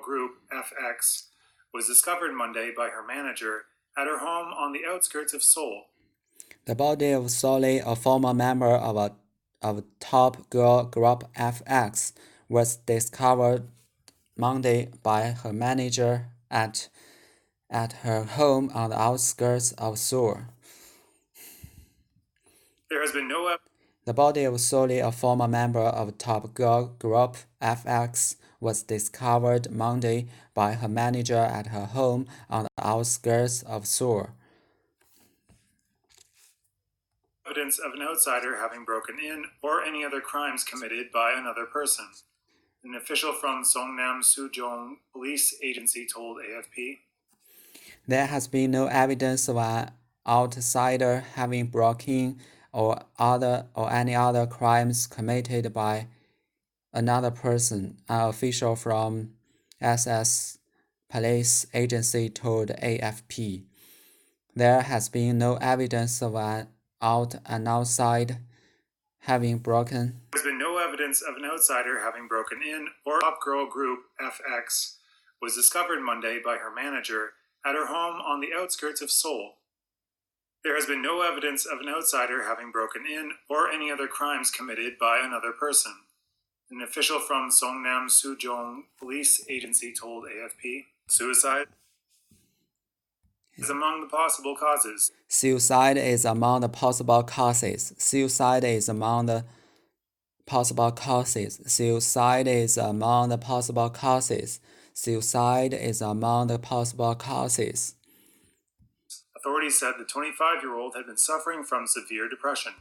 group FX was discovered Monday by her manager at her home on the outskirts of Seoul. The body of Solly, a former member of top girl group FX, was discovered Monday by her manager at her home on the outskirts of Seoul. There has been no The body of Solly, a former member of top girl group FX, was discovered Monday by her manager at her home on the outskirts of Seoul. evidence of an outsider having broken in or any other crimes committed by another person. An official from Songnam Sujong Police Agency told AFP. There has been no evidence of an outsider having broken in or any other crimes committed by another person, an official from SS Police Agency told AFP. There has been no evidence of an outside having broken. There's been no evidence of an outsider having broken in or top girl group FX was discovered Monday by her manager at her home on the outskirts of Seoul. There has been no evidence of an outsider having broken in or any other crimes committed by another person. An official from Songnam Sujong Police Agency told AFP. Suicide is among the possible causes. Suicide is among the possible causes. Suicide is among the possible causes. Suicide is among the possible causes. Suicide is among the possible causes. Authorities said the 25-year-old had been suffering from severe depression.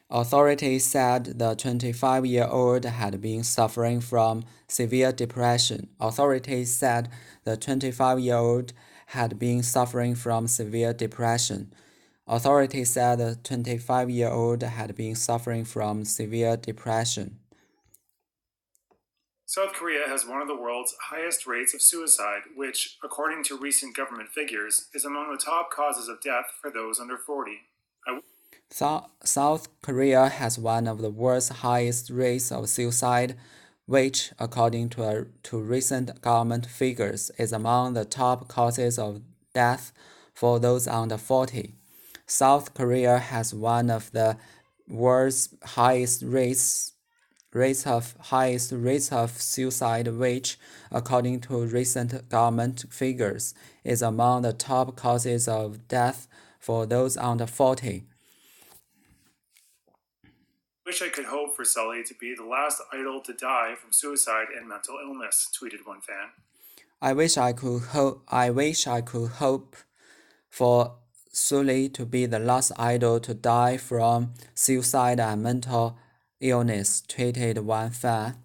Authorities said the 25-year-old had been suffering from severe depression. Authorities said the 25-year-old had been suffering from severe depression. Authorities said the 25-year-old had been suffering from severe depression. South Korea has one of the world's highest rates of suicide, which, according to recent government figures, is among the top causes of death for those under 40. South Korea has one of the world's highest rates of suicide, which, according to recent government figures, is among the top causes of death for those under 40. South Korea has one of the world's highest rates of suicide, which, according to recent government figures, is among the top causes of death for those under 40. Wish I could hope for Sully to be the last idol to die from suicide and mental illness, tweeted one fan. I wish I could hope for Sully to be the last idol to die from suicide and mental illness, tweeted one fan.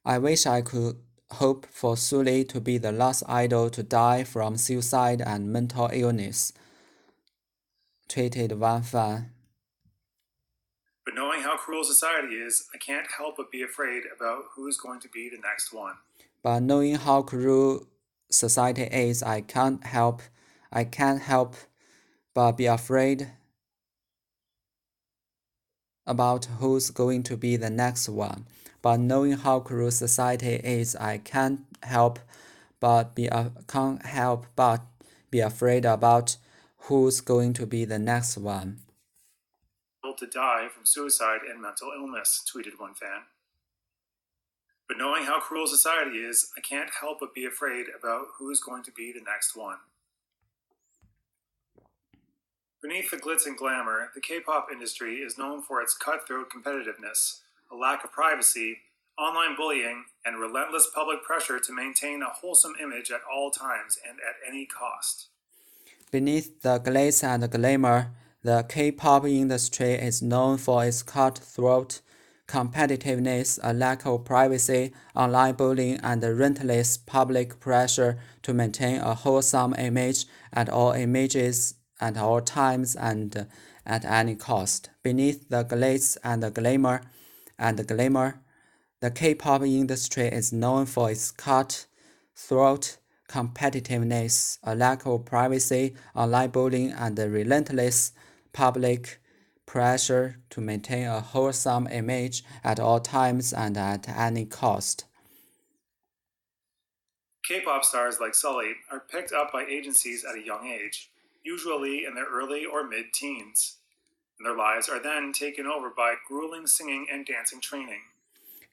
I wish I could hope for Sully to be the last idol to die from suicide and mental illness, tweeted one fan. But knowing how cruel society is, I can't help but be afraid about who's going to be the next one. But knowing how cruel society is, I can't help but be afraid about who's going to be the next one. But knowing how cruel society is, I can't help but be afraid about who's going to be the next one. To die from suicide and mental illness, tweeted one fan. But knowing how cruel society is, I can't help but be afraid about who's going to be the next one. Beneath the glitz and glamour, the K-pop industry is known for its cutthroat competitiveness, a lack of privacy, online bullying, and relentless public pressure to maintain a wholesome image at all times and at any cost. Beneath the glitz and glamour, the K-pop industry is known for its cutthroat competitiveness, a lack of privacy, online bullying, and relentless public pressure to maintain a wholesome image at all times and at any cost. Beneath the glitz and glamour, the K-pop industry is known for its cutthroat competitiveness, a lack of privacy, online bullying, and relentless public pressure to maintain a wholesome image at all times and at any cost. K-pop stars like Sully are picked up by agencies at a young age, usually in their early or mid-teens, and their lives are then taken over by grueling singing and dancing training.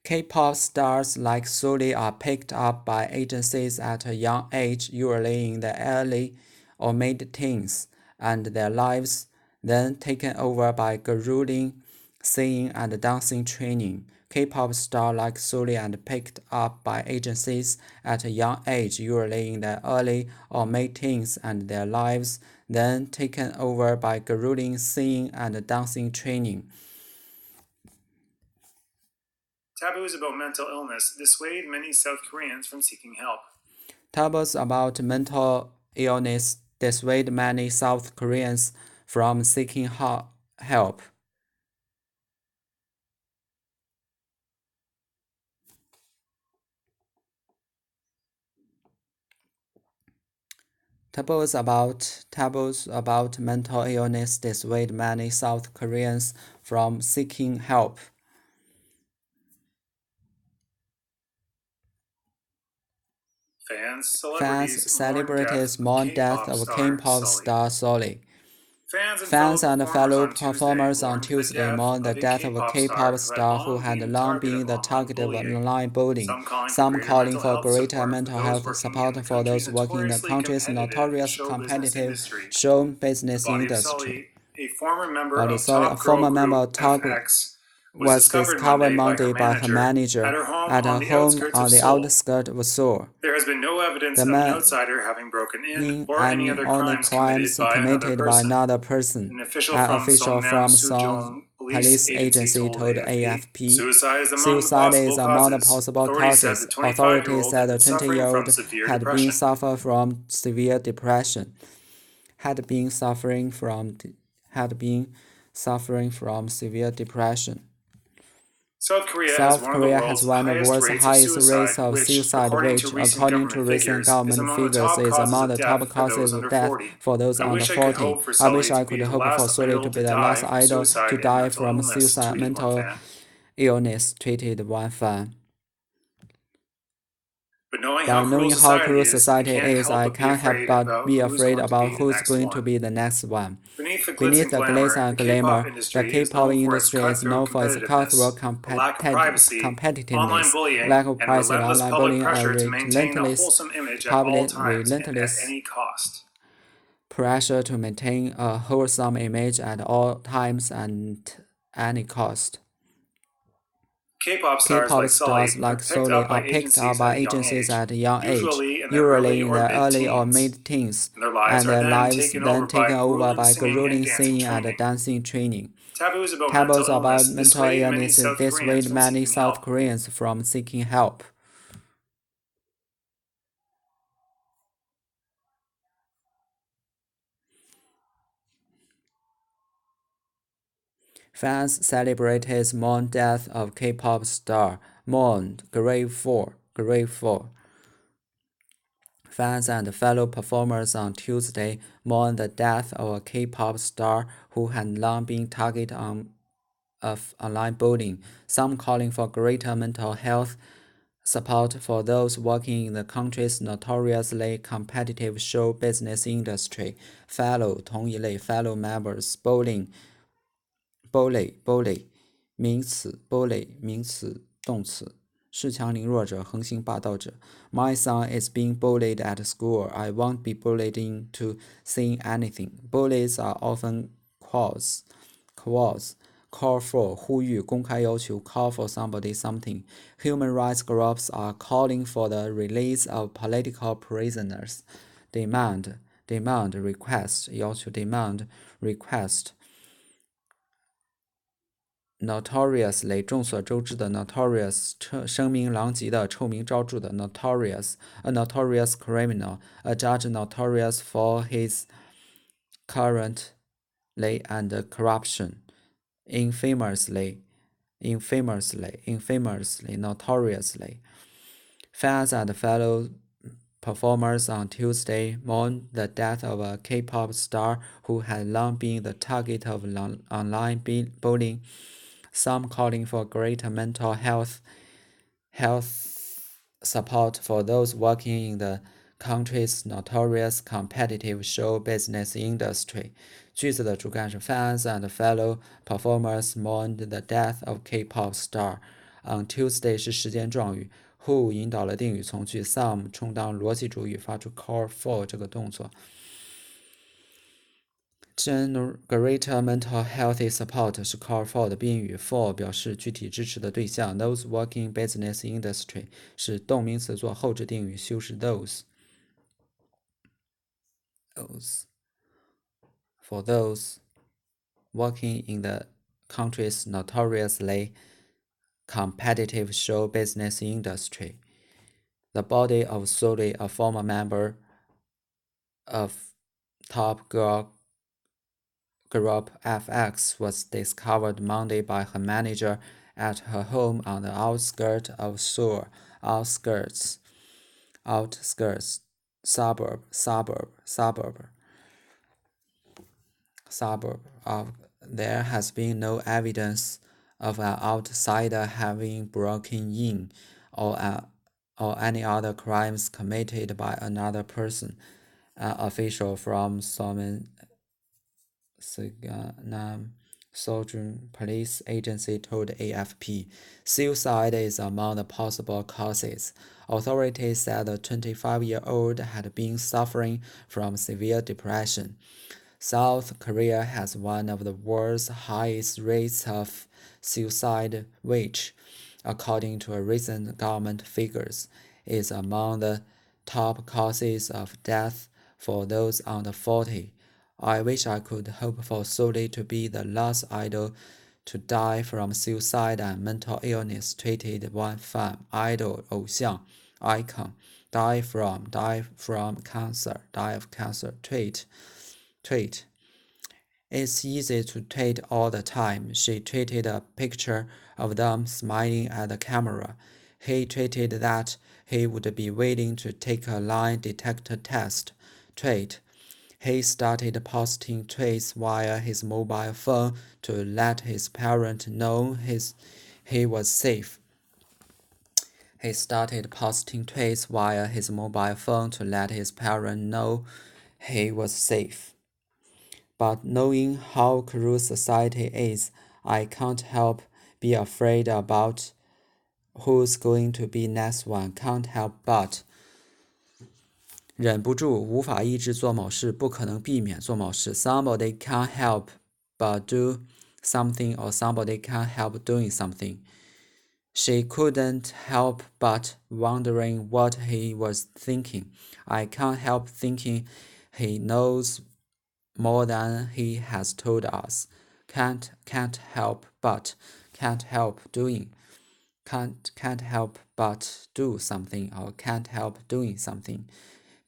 K-pop stars like Sully are picked up by agencies at a young age, usually in their early or mid-teens, and their lives then taken over by grueling singing and dancing training. K-pop stars like Sully are picked up by agencies at a young age, usually in their early or mid-teens, and their lives then taken over by grueling singing and dancing training. Taboos about mental illness dissuade many South Koreans from seeking help. Taboos about mental illness dissuade many South Koreans from seeking help. Taboos about mental illness dissuade many South Koreans from seeking help. Fans, celebrities mourn death of K-pop star Sully. Fans and fellow performers on Tuesday mourned the death of a K-pop star who had long been the target of online bullying, some calling for greater mental health support for those working in the country's notorious competitive show business industry. A former member Body of Sully, a Top former Girl member of Group Top FX, was discovered Monday by her manager at her home home on the outskirts of Seoul. There has been no evidence The of an man outsider having broken in or any any other other crimes committed by another person. An An official from Seoul police agency told AFP. Suicide is among the possible causes. Authorities said the 20-year-old had been suffering from severe depression. Severe depression. South Korea has one of the world's highest rates of suicide, which, according to recent government figures, is among the top causes of death for those under 40. I wish I could hope for Sully to be the last idol to die from suicide mental illness, tweeted one fan. But knowing how cruel society is, I can't help but be afraid about who's going to be the next one. Beneath the glitz and glamour, the K-pop industry is known for its cutthroat competitiveness, lack of privacy, online bullying, and relentless pressure to maintain a wholesome image at all times and any cost. K-pop stars like Sully are picked up by agencies at a young age, usually in their early or mid-teens, and their lives then taken over by grueling singing and dancing training. Taboos about mental illness dissuade many South Koreans from seeking help. Fans, celebrities mourn death of K-pop star. Mourned, grateful. Fans and fellow performers on Tuesday mourned the death of a K-pop star who had long been target of online bullying, some calling for greater mental health support for those working in the country's notoriously competitive show business industry. Fellow 同一类 fellow members bully 名词 bully 名词动词恃强凌弱者横行霸道者 My son is being bullied at school. I won't be bullied into saying anything. Bullies are often call for 呼吁公开要求 call for somebody something. Human rights groups are calling for the release of political prisoners. Request 要求 request Notoriously 众所周知的 notorious 声名狼藉的臭名昭著的 notorious a notorious criminal a judge notorious for his currently and corruption infamously notoriously. Fans and fellow performers on Tuesday mourned the death of a K-pop star who had long been the target of online bullying, some calling for greater mental health support for those working in the country's notorious competitive show business industry. 句子的主干是 Fans and fellow performers mourned the death of K-pop star. On Tuesday 是时间状语 ，who 引导了定语从句 ，some 充当逻辑主语，发出 call for 这个动作。Greater mental health support 是 call for 的宾语 ，for 表示具体支持的对象。Those working business industry 是动名词做后置定语，修饰 those。For those working in the country's notoriously competitive show business industry, the body of Sully, a former member of Top Girl Group FX, was discovered Monday by her manager at her home on the outskirts of Seoul. Outskirts, suburb of. There has been no evidence of an outsider having broken in or any other crimes committed by another person. An official from Southern Police Agency told AFP. Suicide is among the possible causes. Authorities said the 25-year-old had been suffering from severe depression. South Korea has one of the world's highest rates of suicide, which, according to recent government figures, is among the top causes of death for those under 40. I wish I could hope for Sully to be the last idol to die from suicide and mental illness, tweeted one fan. Idol 偶像 icon die of cancer. Tweet. It's easy to tweet all the time. She tweeted a picture of them smiling at the camera. He tweeted that he would be willing to take a lie detector test. Tweet. He started posting tweets via his mobile phone to let his parents know he was safe. He started posting tweets via his mobile phone to let his parents know he was safe. But knowing how cruel society is, I can't help be afraid about who's going to be next one. Can't help but. 忍不住，无法抑制做某事，不可能避免做某事。Somebody can't help but do something, or somebody can't help doing something. She couldn't help but wondering what he was thinking. I can't help thinking he knows more than he has told us. Can't help but. Can't help doing. Can't help but do something, or can't help doing something.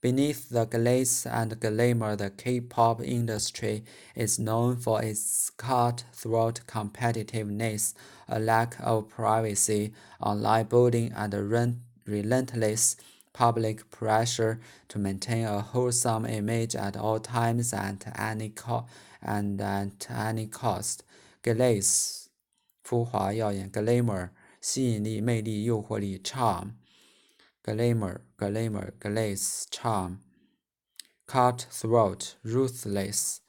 Beneath the glitz and glamour, the K-pop industry is known for its cutthroat competitiveness, a lack of privacy, online bullying, and relentless public pressure to maintain a wholesome image at all times and at any cost. Glitz 浮华耀眼 glamour 吸引力、魅力、诱惑力 charm glamour, glaze, charm. Cutthroat, ruthless,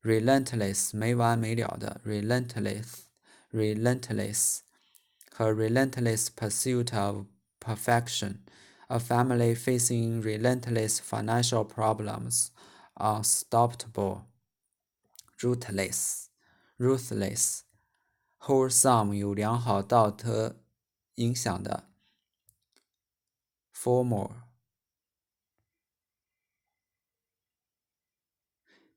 relentless 没完没了的 relentless. Her relentless pursuit of perfection. A family facing relentless financial problems. Unstoppable, ruthless. Wholesome 有良好道德影响的formal.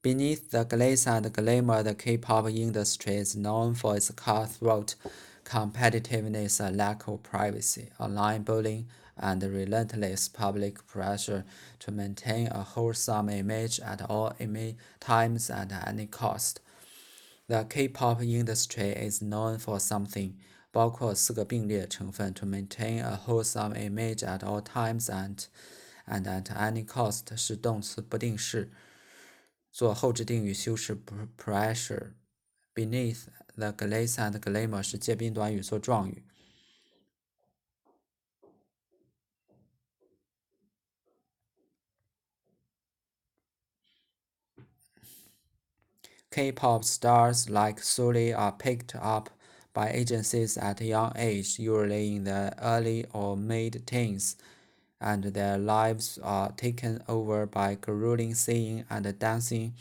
Beneath the glitz and glamour, the K-pop industry is known for its cutthroat competitiveness, a lack of privacy, online bullying, and relentless public pressure to maintain a wholesome image at all times and at any cost. The K-pop industry is known for something, 包括4个并列成分 to maintain a wholesome image at all times and and at any cost 是动词不定式，做后置定语修饰 pressure。Beneath the glaze and glamour 是介宾短语做状语。K-pop stars like Sulli are picked up by agencies at a young age, usually in their early or mid-teens, and their lives are taken over by grueling singing and dancing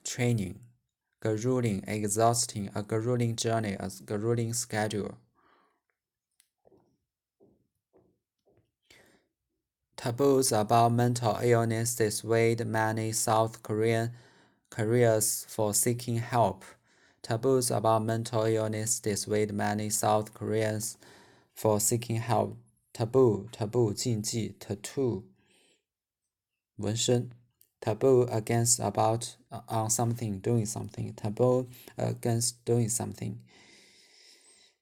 training. Grueling, exhausting, a grueling journey, a grueling schedule. Taboos about mental illness dissuade many South Korean careers for seeking help. Taboos about mental illness dissuade many South Koreans for seeking help. Taboo, 禁忌 tattoo 纹身 taboo against about on something doing something taboo against doing something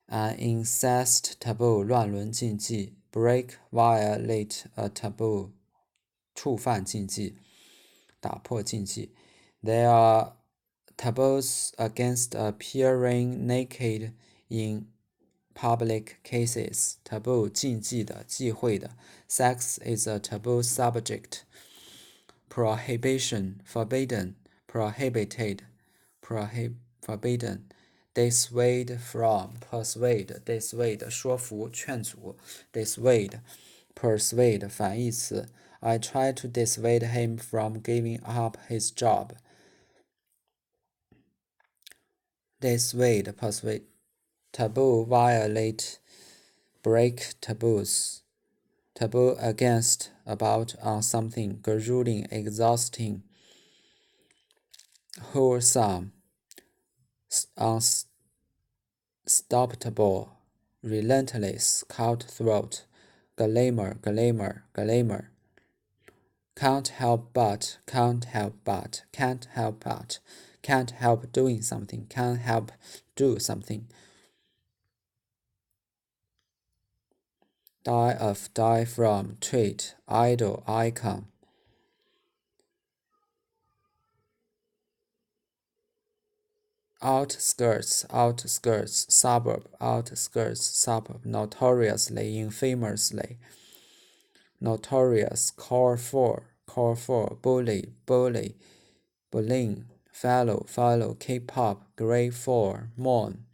incest taboo 乱伦禁忌 break violate a taboo 触犯禁忌打破禁忌 There are taboos against appearing naked in public cases. Taboo 禁忌的忌讳的 Sex is a taboo subject. Prohibition forbidden prohibited forbidden dissuade from persuade dissuade 说服劝阻 dissuade persuade 反义词 I try to dissuade him from giving up his job. Dissuade persuade taboo violate break taboos taboo against about on something grueling exhausting wholesome unstoppable relentless cutthroat glamour can't help but can't help doing something can't help do something die from trait idol icon outskirts suburb notoriously infamously notorious call for bully bullying follow K-pop grade 4 mourn